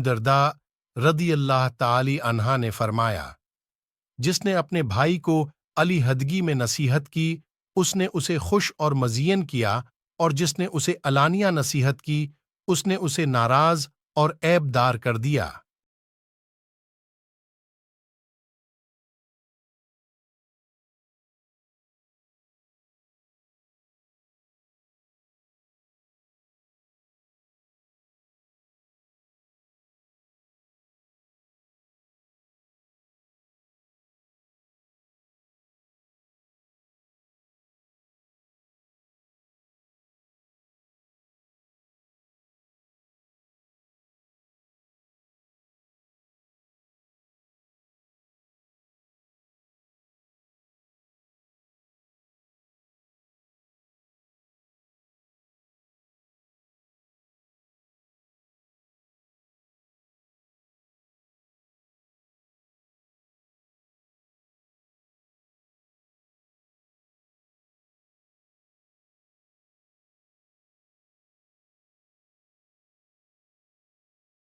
दरदा रदी अल्लाह ताली अन्हा ने फरमाया, जिसने अपने भाई को अली हदगी में नसीहत की, उसने उसे खुश और मज़ीन किया, और जिसने उसे अलानिया नसीहत की, उसने उसे नाराज और ऐबदार कर दिया।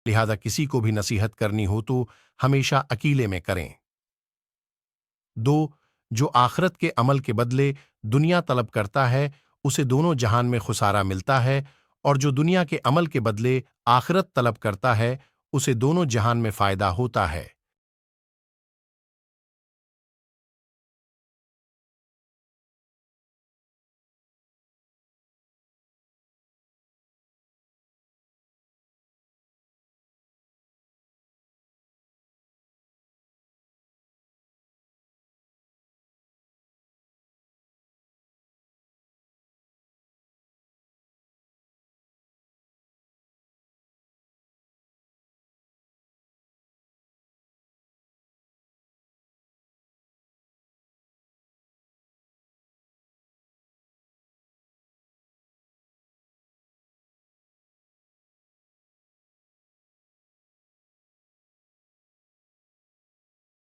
लिहाजा किसी को भी नसीहत करनी हो तो हमेशा अकीले में करें। 2, जो आखिरत के अमल के बदले दुनिया तलब करता है, उसे दोनों जहान में खुसारा मिलता है, और जो दुनिया के अमल के बदले आखिरत तलब करता है, उसे दोनों जहान में फायदा होता है।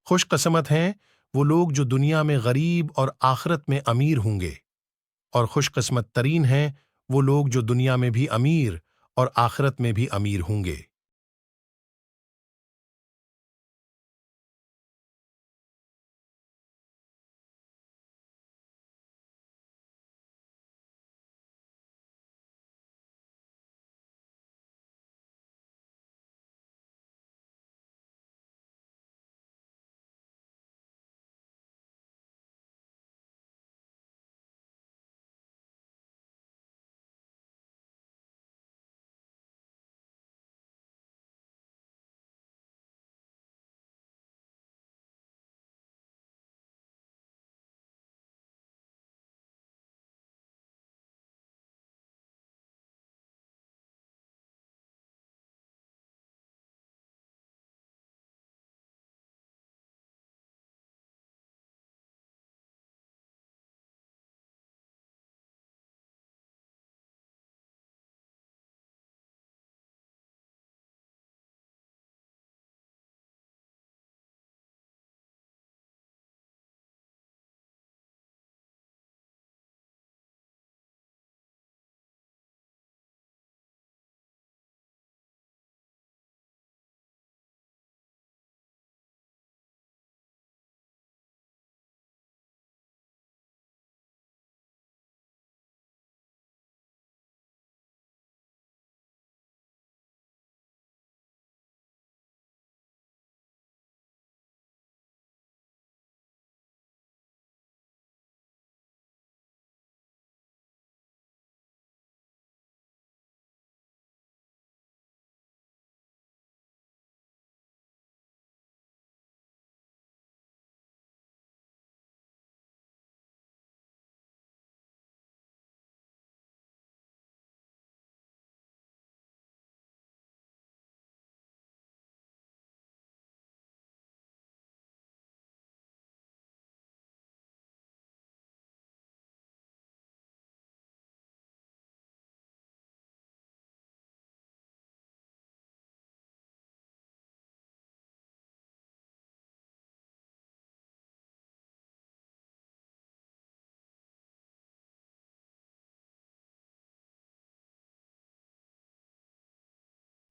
खुशकिस्मत हैं वो लोग जो दुनिया में गरीब और आखिरत में अमीर होंगे, और खुशकिस्मत तरीन हैं वो लोग जो दुनिया में भी अमीर और आखिरत में भी अमीर होंगे।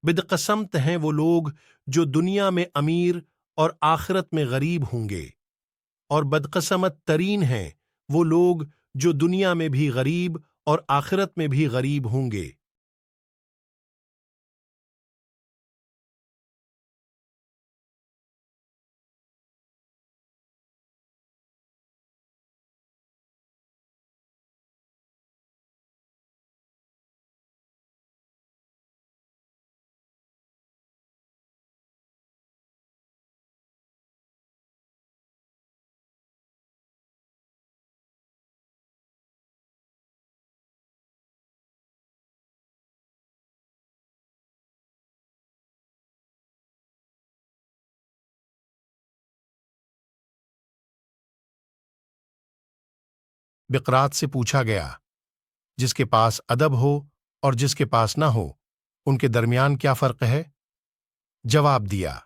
बिदकसमत हैं वो लोग जो दुनिया में अमीर और आखिरत में गरीब होंगे, और बदकसमत तरीन हैं वो लोग जो दुनिया में भी गरीब और आखिरत में भी गरीब होंगे। बिकरात से पूछा गया, जिसके पास अदब हो और जिसके पास ना हो, उनके दरमियान क्या फर्क है? जवाब दिया,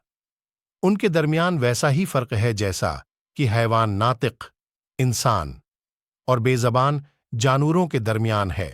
उनके दरमियान वैसा ही फर्क है जैसा कि हैवान नातिक, इंसान, और बेजबान जानवरों के दरमियान है।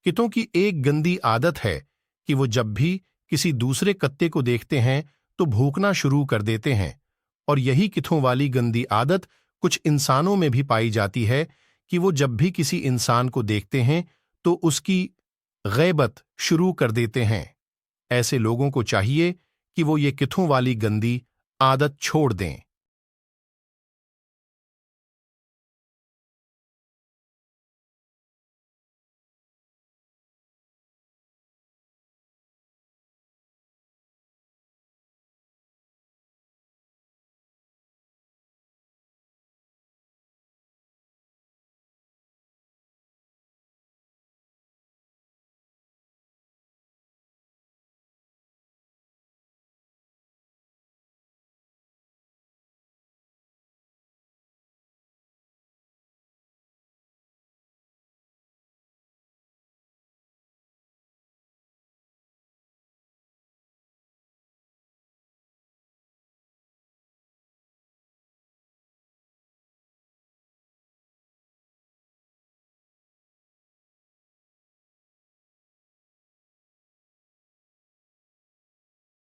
कितों की एक गंदी आदत है कि वो जब भी किसी दूसरे कत्ते को देखते हैं तो भौंकना शुरू कर देते हैं, और यही कितों वाली गंदी आदत कुछ इंसानों में भी पाई जाती है कि वो जब भी किसी इंसान को देखते हैं तो उसकी गैबत शुरू कर देते हैं। ऐसे लोगों को चाहिए कि वो ये कितों वाली गंदी आदत छोड़ दें।